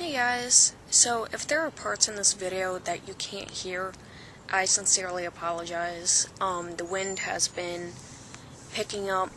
Hey guys, so if there are parts in this video that you can't hear, I sincerely apologize. The wind has been picking up,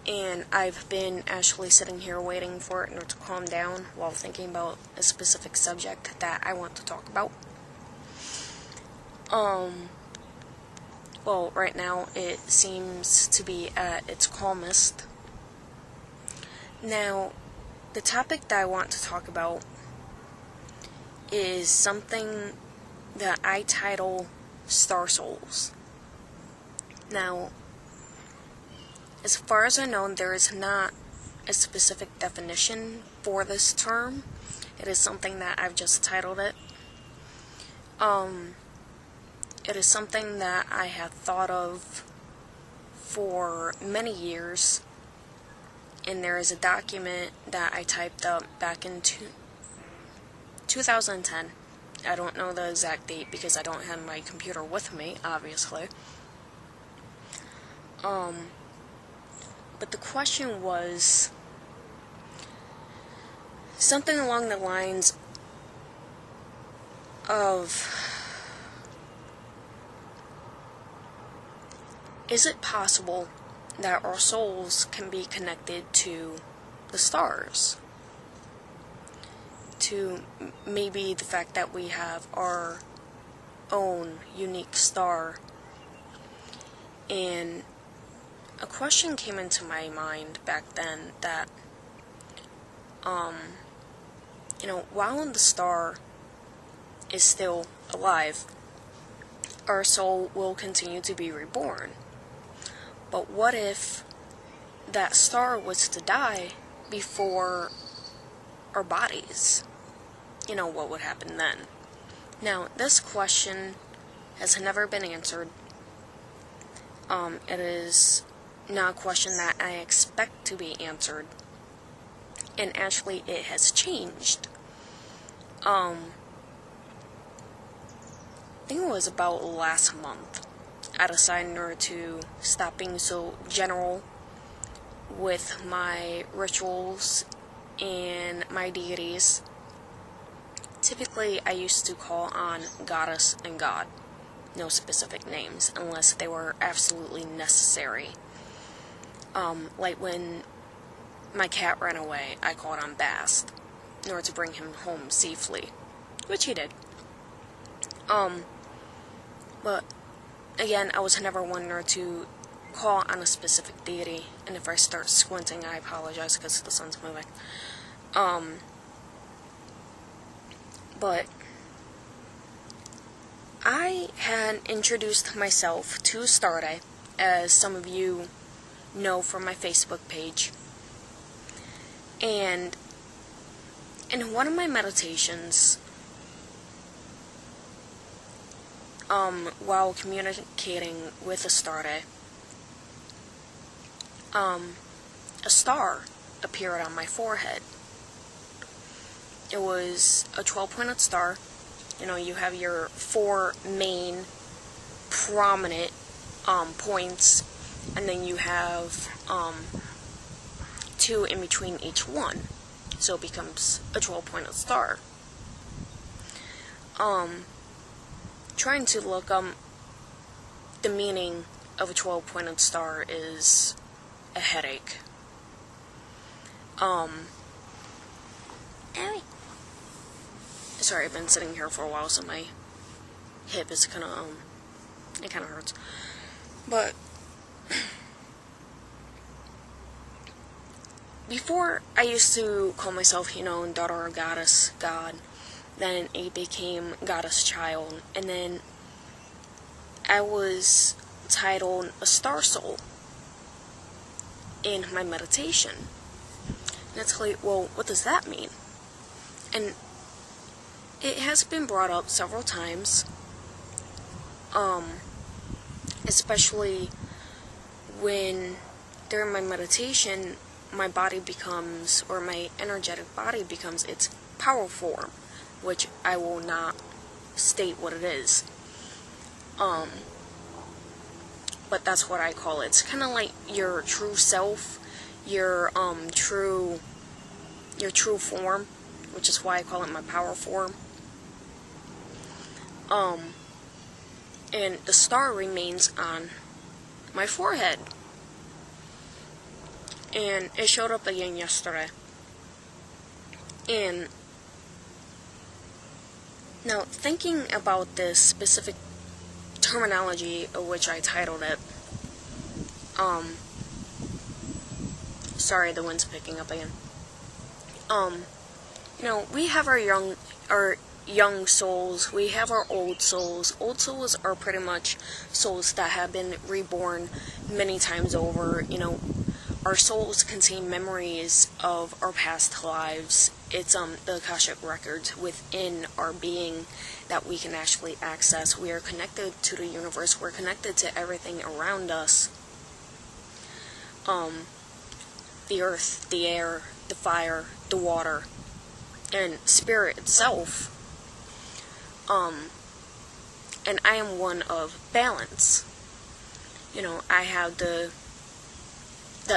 and I've been actually sitting here waiting for it to calm down while thinking about a specific subject that I want to talk about. Well, right now it seems to be at its calmest. Now, the topic that I want to talk about is something that I title Star Souls. Now, as far as I know, there is not a specific definition for this term. It is something that I've just titled it. It is something that I have thought of for many years, and there is a document that I typed up back in 2010. I don't know the exact date because I don't have my computer with me, obviously. But the question was something along the lines of, is it possible that our souls can be connected to the stars? To maybe the fact that we have our own unique star. And a question came into my mind back then that, while the star is still alive, our soul will continue to be reborn. But what if that star was to die before our bodies? What would happen then? Now, this question has never been answered. It is not a question that I expect to be answered. And actually, it has changed. I think it was about last month. I decided in order to stop being so general with my rituals and my deities. Typically, I used to call on goddess and god. No specific names, unless they were absolutely necessary. Like when my cat ran away, I called on Bast in order to bring him home safely, which he did. But again, I was never one to call on a specific deity, and if I start squinting, I apologize because the sun's moving. But I had introduced myself to Starday, as some of you know from my Facebook page. And in one of my meditations, while communicating with a Starday, a star appeared on my forehead. It was a 12-pointed star. You have your 4 main prominent points, and then you have 2 in between each one, so it becomes a 12-pointed star. Trying to look the meaning of a 12-pointed star is a headache. Sorry, I've been sitting here for a while, so my hip is kind of hurts. But before, I used to call myself, daughter of goddess, god. Then it became goddess child, and then I was titled a star soul in my meditation. And it's like, well, what does that mean? And it has been brought up several times, especially when during my meditation, my body becomes, or my energetic body becomes its power form, which I will not state what it is. But that's what I call it. It's kind of like your true self, your true form, which is why I call it my power form. And the star remains on my forehead. And it showed up again yesterday. And now, thinking about this specific terminology of which I titled it, sorry, the wind's picking up again. We have our young souls, we have our old souls. Old souls are pretty much souls that have been reborn many times over. Our souls contain memories of our past lives. It's the Akashic records within our being that we can actually access. We are connected to the universe. We're connected to everything around us. The earth, the air, the fire, the water, and spirit itself. And I am one of balance. I have the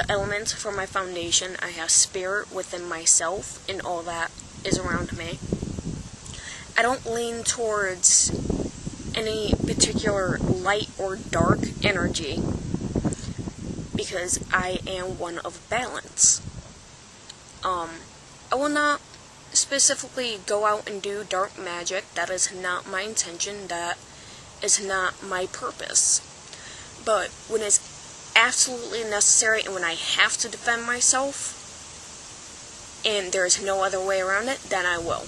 elements for my foundation. I have spirit within myself and all that is around me. I don't lean towards any particular light or dark energy because I am one of balance. I will not specifically go out and do dark magic. That is not my intention. That is not my purpose. But when it's absolutely necessary and when I have to defend myself and there is no other way around it, then I will.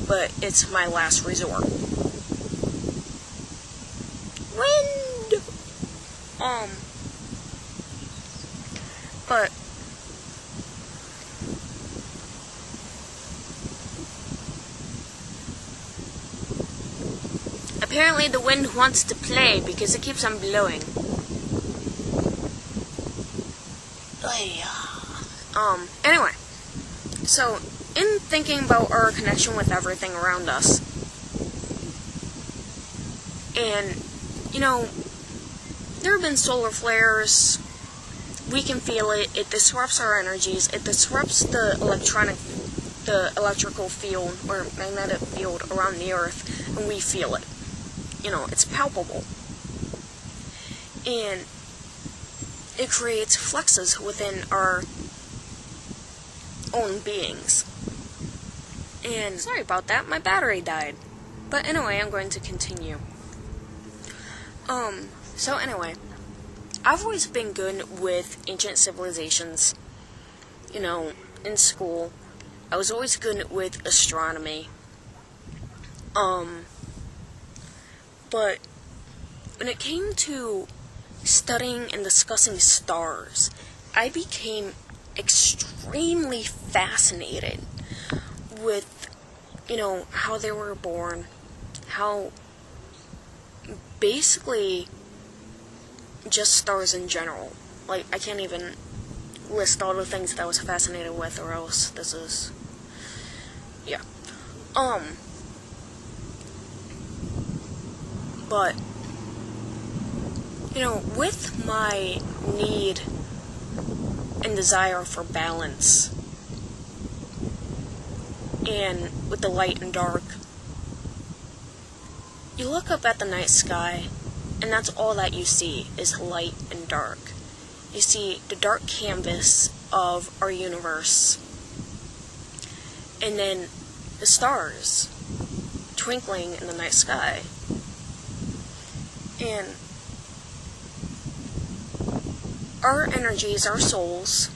But it's my last resort. Wind! But apparently the wind wants to play because it keeps on blowing. Anyway, so in thinking about our connection with everything around us, and there have been solar flares. We can feel it. It disrupts our energies. It disrupts the electrical field or magnetic field around the earth, and we feel it. It's palpable. And it creates fluxes within our own beings. And sorry about that, my battery died. But anyway, I'm going to continue. So anyway, I've always been good with ancient civilizations. In school, I was always good with astronomy. But when it came to studying and discussing stars, I became extremely fascinated with, how they were born, how basically just stars in general. Like, I can't even list all the things that I was fascinated with, or else this is, yeah. But, with my need and desire for balance, and with the light and dark, you look up at the night sky, and that's all that you see is light and dark. You see the dark canvas of our universe, and then the stars twinkling in the night sky. And our energies, our souls,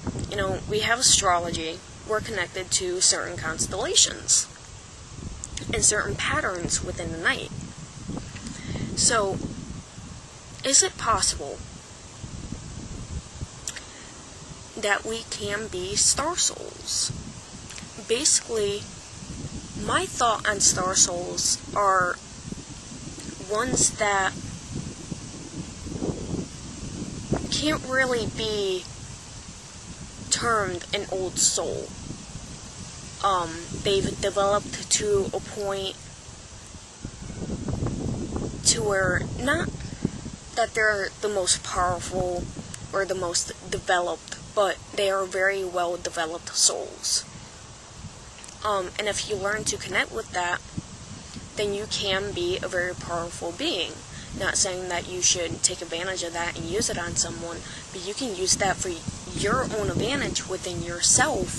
we have astrology. We're connected to certain constellations and certain patterns within the night. So, is it possible that we can be star souls? Basically, my thought on star souls are ones that can't really be termed an old soul. They've developed to a point to where, not that they're the most powerful or the most developed, but they are very well developed souls. And if you learn to connect with that, then you can be a very powerful being. Not saying that you should take advantage of that and use it on someone, but you can use that for your own advantage within yourself,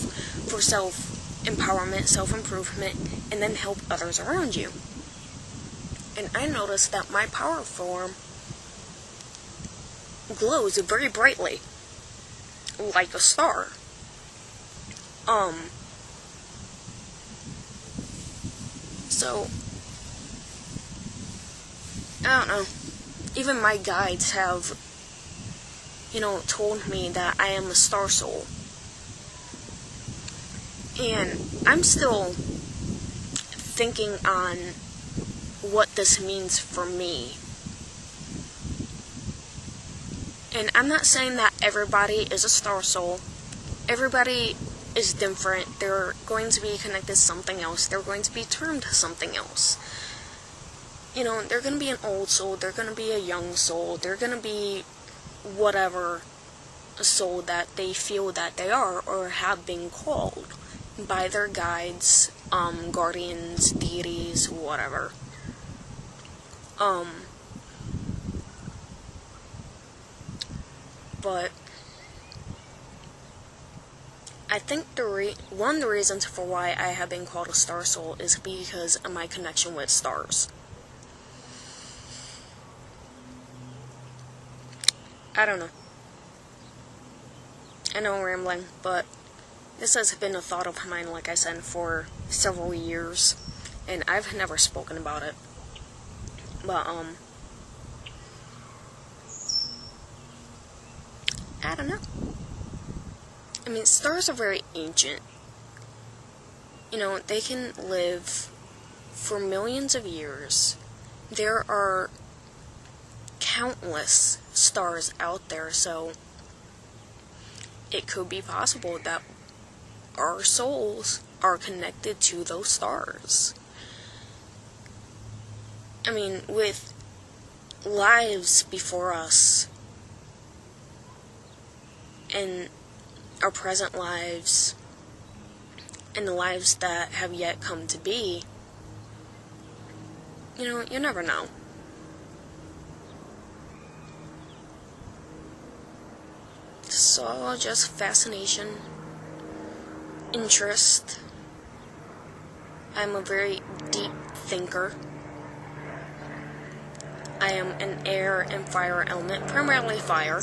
for self-empowerment, self-improvement, and then help others around you. And I noticed that my power form glows very brightly, like a star. So, I don't know. Even my guides have, told me that I am a star soul. And I'm still thinking on what this means for me. And I'm not saying that everybody is a star soul. Everybody is different. They're going to be connected to something else. They're going to be termed something else. They're going to be an old soul. They're going to be a young soul. They're going to be whatever soul that they feel that they are or have been called by their guides, guardians, deities, whatever. But I think one of the reasons for why I have been called a star soul is because of my connection with stars. I don't know. I know I'm rambling, but this has been a thought of mine, like I said, for several years, and I've never spoken about it. But, I don't know. I mean, stars are very ancient. They can live for millions of years. There are countless stars out there, so it could be possible that our souls are connected to those stars. I mean, with lives before us and our present lives and the lives that have yet come to be, you never know. So, just fascination, interest. I'm a very deep thinker. I am an air and fire element, primarily fire.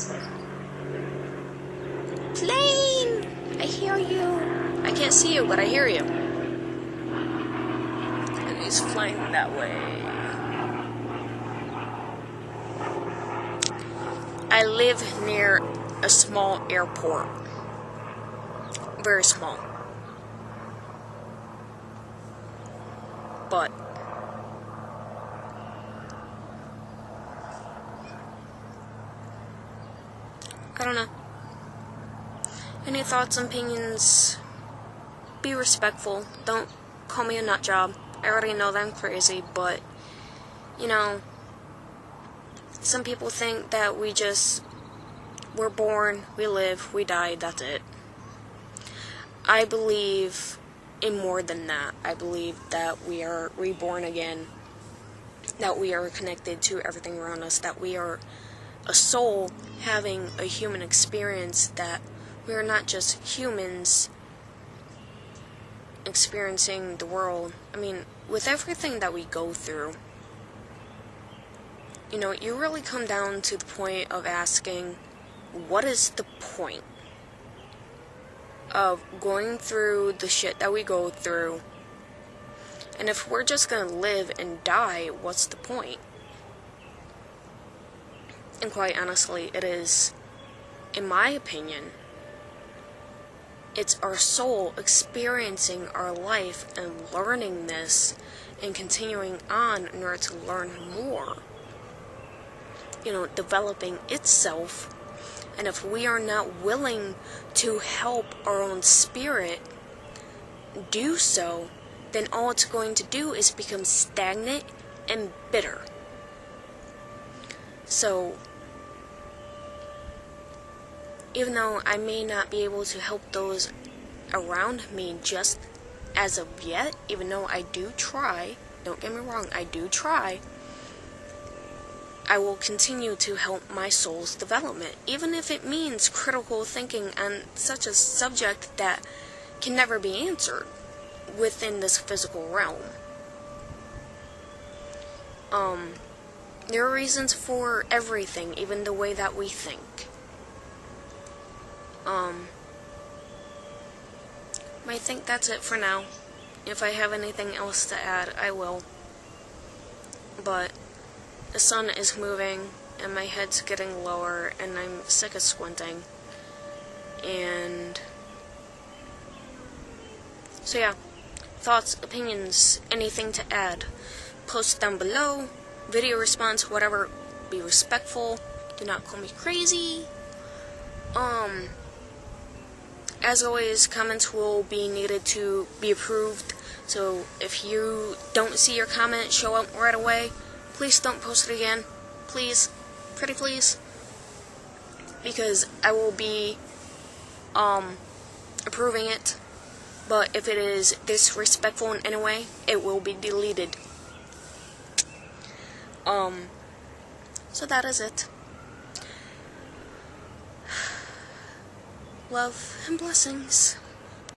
Plane! I hear you. I can't see you, but I hear you. And he's flying that way. I live near a small airport. Very small. But I don't know. Any thoughts and opinions? Be respectful. Don't call me a nut job. I already know that I'm crazy, but some people think that we're born, we live, we die, that's it. I believe in more than that. I believe that we are reborn again, that we are connected to everything around us, that we are a soul having a human experience, that we are not just humans experiencing the world. I mean, with everything that we go through, you really come down to the point of asking, what is the point of going through the shit that we go through? And if we're just gonna live and die, what's the point? And quite honestly, it is, in my opinion, it's our soul experiencing our life and learning this and continuing on in order to learn more. Developing itself. And if we are not willing to help our own spirit do so, then all it's going to do is become stagnant and bitter. So, even though I may not be able to help those around me just as of yet, even though I do try, don't get me wrong, I do try, I will continue to help my soul's development, even if it means critical thinking on such a subject that can never be answered within this physical realm. There are reasons for everything, even the way that we think. I think that's it for now. If I have anything else to add, I will. But the sun is moving, and my head's getting lower, and I'm sick of squinting. And so yeah, thoughts, opinions, anything to add, post down below. Video response, whatever. Be respectful. Do not call me crazy. As always, comments will be needed to be approved. So if you don't see your comment show up right away, please don't post it again. Please. Pretty please. Because I will be approving it. But if it is disrespectful in any way, it will be deleted. So that is it. Love and blessings.